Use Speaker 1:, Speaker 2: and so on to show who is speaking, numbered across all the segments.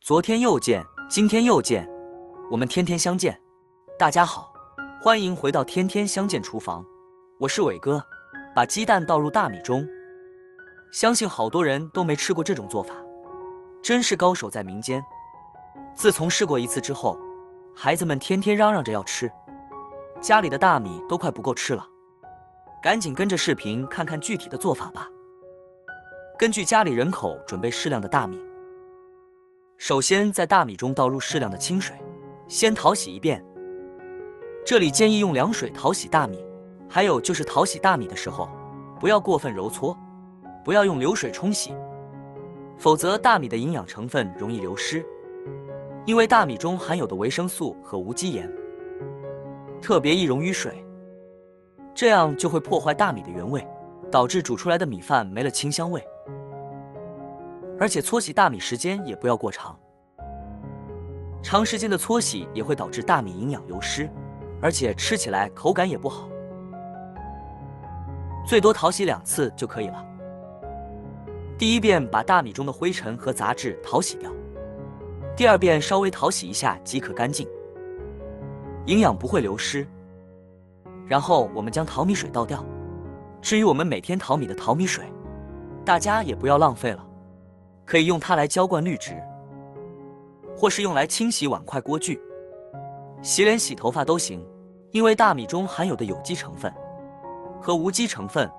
Speaker 1: 昨天又见，今天又见，我们天天相见。大家好，欢迎回到天天相见厨房，我是伟哥。把鸡蛋倒入大米中，相信好多人都没吃过这种做法，真是高手在民间。自从试过一次之后，孩子们天天嚷嚷着要吃，家里的大米都快不够吃了。赶紧跟着视频看看具体的做法吧。根据家里人口准备适量的大米。首先在大米中倒入适量的清水，先淘洗一遍。这里建议用凉水淘洗大米，还有就是淘洗大米的时候，不要过分揉搓，不要用流水冲洗，否则大米的营养成分容易流失。因为大米中含有的维生素和无机盐特别易溶于水，这样就会破坏大米的原味，导致煮出来的米饭没了清香味。而且搓洗大米时间也不要过长，长时间的搓洗也会导致大米营养流失，而且吃起来口感也不好。最多淘洗2次就可以了。第一遍把大米中的灰尘和杂质淘洗掉，第二遍稍微淘洗一下即可干净，营养不会流失。然后我们将淘米水倒掉。至于我们每天淘米的淘米水，大家也不要浪费了，可以用它来浇灌绿植，或是用来清洗碗筷锅具，洗脸洗头发都行。因为大米中含有的有机成分和无机成分，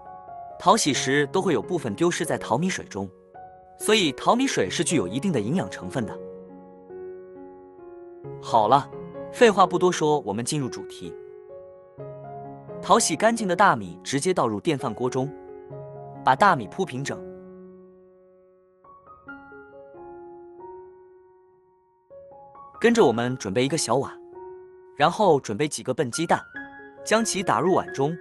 Speaker 1: 淘洗时都会有部分丢失在淘米水中，所以淘米水是具有一定的营养成分的。好了，废话不多说，我们进入主题。淘洗干净的大米直接倒入电饭锅中，把大米铺平整。跟着我们准备一个小碗，然后准备几个笨鸡蛋，将其打入碗中。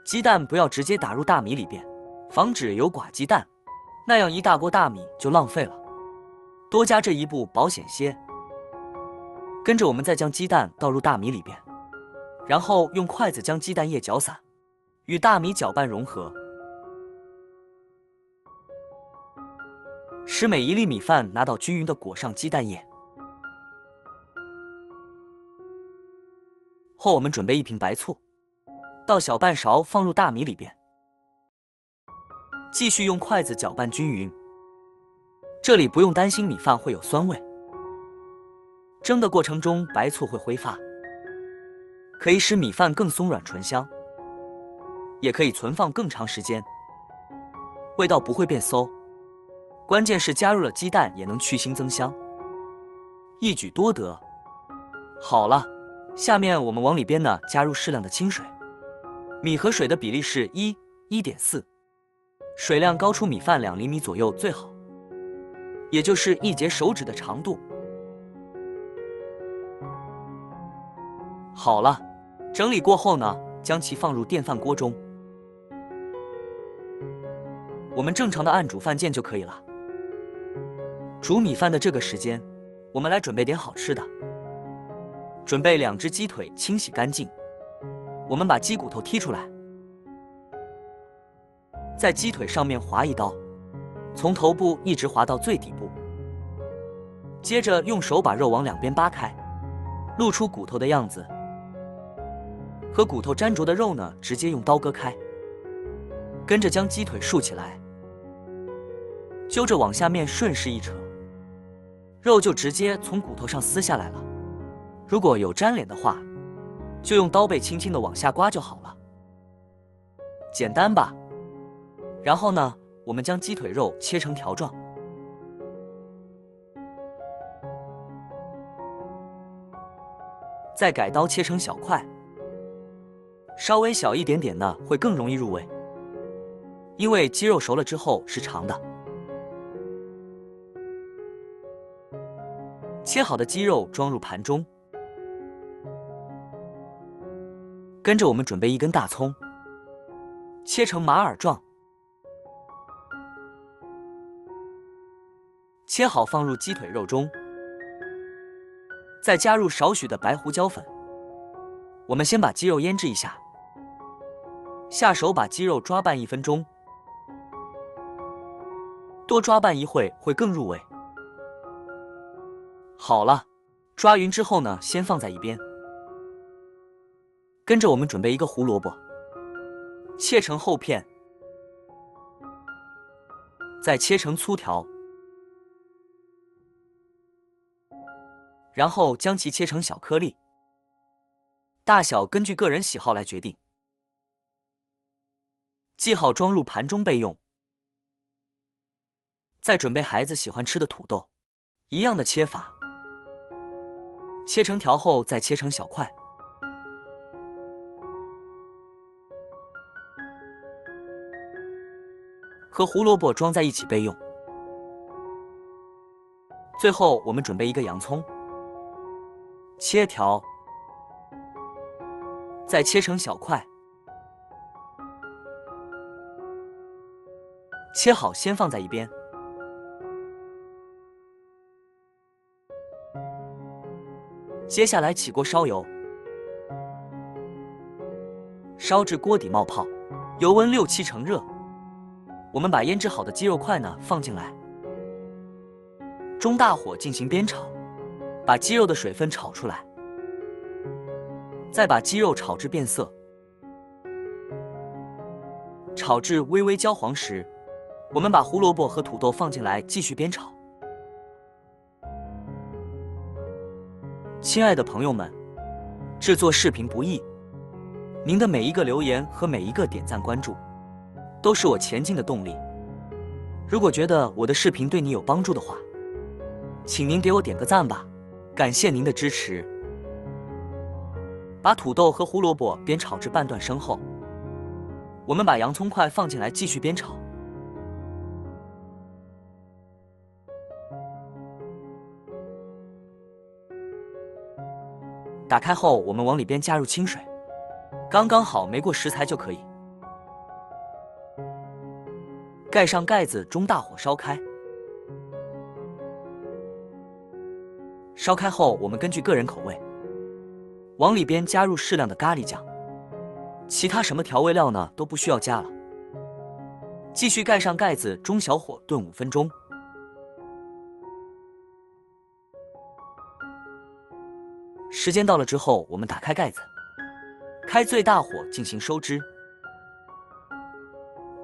Speaker 1: 鸡蛋不要直接打入大米里边，防止有寡鸡蛋，那样一大锅大米就浪费了。多加这一步保险些。跟着我们再将鸡蛋倒入大米里边，然后用筷子将鸡蛋液搅散，与大米搅拌融合，使每一粒米饭拿到均匀的裹上鸡蛋液。后我们准备1瓶白醋，倒小半勺放入大米里边，继续用筷子搅拌均匀。这里不用担心米饭会有酸味，蒸的过程中白醋会挥发，可以使米饭更松软醇香，也可以存放更长时间，味道不会变馊。关键是加入了鸡蛋也能去腥增香，一举多得。好了，下面我们往里边呢加入适量的清水，米和水的比例是1:1.4，水量高出米饭2厘米左右最好，也就是1节手指的长度。好了，整理过后呢，将其放入电饭锅中，我们正常的按煮饭键就可以了。煮米饭的这个时间，我们来准备点好吃的。准备2只鸡腿，清洗干净。我们把鸡骨头剔出来，在鸡腿上面划一刀，从头部一直划到最底部。接着用手把肉往2边扒开，露出骨头的样子。和骨头粘着的肉呢，直接用刀割开。跟着将鸡腿竖起来，揪着往下面顺势一扯，肉就直接从骨头上撕下来了。如果有粘连的话，就用刀背轻轻地往下刮就好了，简单吧？然后呢，我们将鸡腿肉切成条状，再改刀切成小块，稍微小一点点的会更容易入味，因为鸡肉熟了之后是长的。切好的鸡肉装入盘中，跟着我们准备1根大葱，切成马耳状，切好放入鸡腿肉中，再加入少许的白胡椒粉。我们先把鸡肉腌制一下，下手把鸡肉抓拌1分钟，多抓拌一会会更入味。好了，抓匀之后呢，先放在一边。跟着我们准备一个胡萝卜，切成厚片，再切成粗条，然后将其切成小颗粒，大小根据个人喜好来决定。记好装入盘中备用。再准备孩子喜欢吃的土豆，一样的切法，切成条后再切成小块。和胡萝卜装在一起备用。最后，我们准备一个洋葱，切条，再切成小块，切好先放在一边。接下来起锅烧油，烧至锅底冒泡，油温6-7成热。我们把腌制好的鸡肉块呢放进来，中大火进行煸炒，把鸡肉的水分炒出来，再把鸡肉炒至变色，炒至微微焦黄时，我们把胡萝卜和土豆放进来继续煸炒。亲爱的朋友们，制作视频不易，您的每一个留言和每一个点赞关注，都是我前进的动力。如果觉得我的视频对你有帮助的话，请您给我点个赞吧，感谢您的支持。把土豆和胡萝卜煸炒至半段生后，我们把洋葱块放进来继续煸炒。打开后，我们往里边加入清水，刚刚好没过食材就可以。盖上盖子，中大火烧开。烧开后，我们根据个人口味，往里边加入适量的咖喱酱，其他什么调味料呢都不需要加了。继续盖上盖子，中小火炖5分钟。时间到了之后，我们打开盖子，开最大火进行收汁。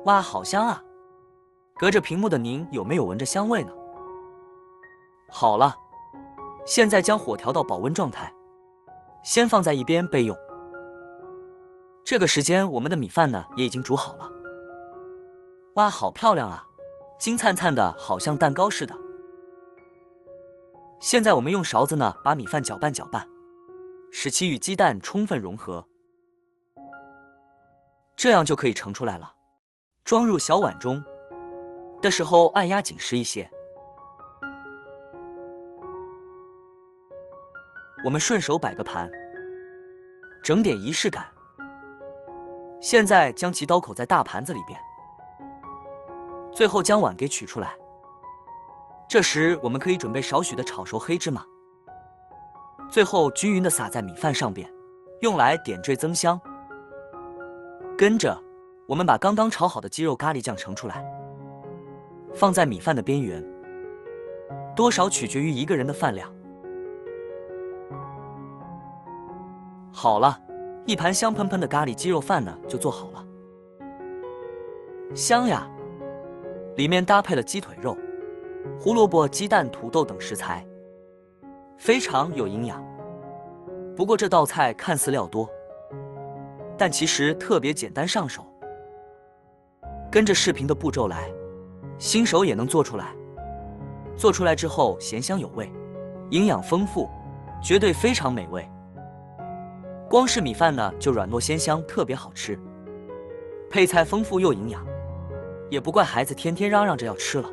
Speaker 1: 哇，好香啊！隔着屏幕的您有没有闻着香味呢？好了，现在将火调到保温状态，先放在一边备用。这个时间，我们的米饭呢也已经煮好了。哇，好漂亮啊，金灿灿的，好像蛋糕似的。现在我们用勺子呢把米饭搅拌搅拌，使其与鸡蛋充分融合，这样就可以盛出来了。装入小碗中的时候，按压紧实一些。我们顺手摆个盘，整点仪式感。现在将其刀口在大盘子里边，最后将碗给取出来。这时我们可以准备少许的炒熟黑芝麻，最后均匀地撒在米饭上边，用来点缀增香。跟着我们把刚刚炒好的鸡肉咖喱酱盛出来，放在米饭的边缘，多少取决于一个人的饭量。好了，一盘香喷喷的咖喱鸡肉饭呢就做好了。香呀！里面搭配了鸡腿肉、胡萝卜、鸡蛋、土豆等食材，非常有营养。不过这道菜看似料多，但其实特别简单上手。跟着视频的步骤来，新手也能做出来。做出来之后咸香有味，营养丰富，绝对非常美味。光是米饭呢就软糯鲜香，特别好吃，配菜丰富又营养，也不怪孩子天天嚷嚷着要吃了。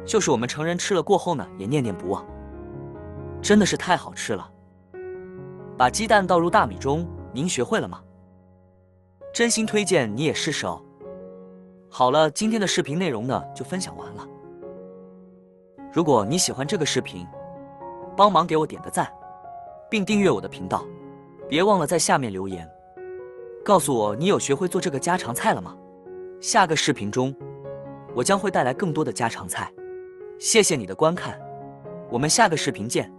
Speaker 1: 就是我们成人吃了过后呢也念念不忘，真的是太好吃了。把鸡蛋倒入大米中，您学会了吗？真心推荐你也试试哦。好了，今天的视频内容呢就分享完了。如果你喜欢这个视频，帮忙给我点个赞，并订阅我的频道，别忘了在下面留言，告诉我你有学会做这个家常菜了吗？下个视频中，我将会带来更多的家常菜。谢谢你的观看，我们下个视频见。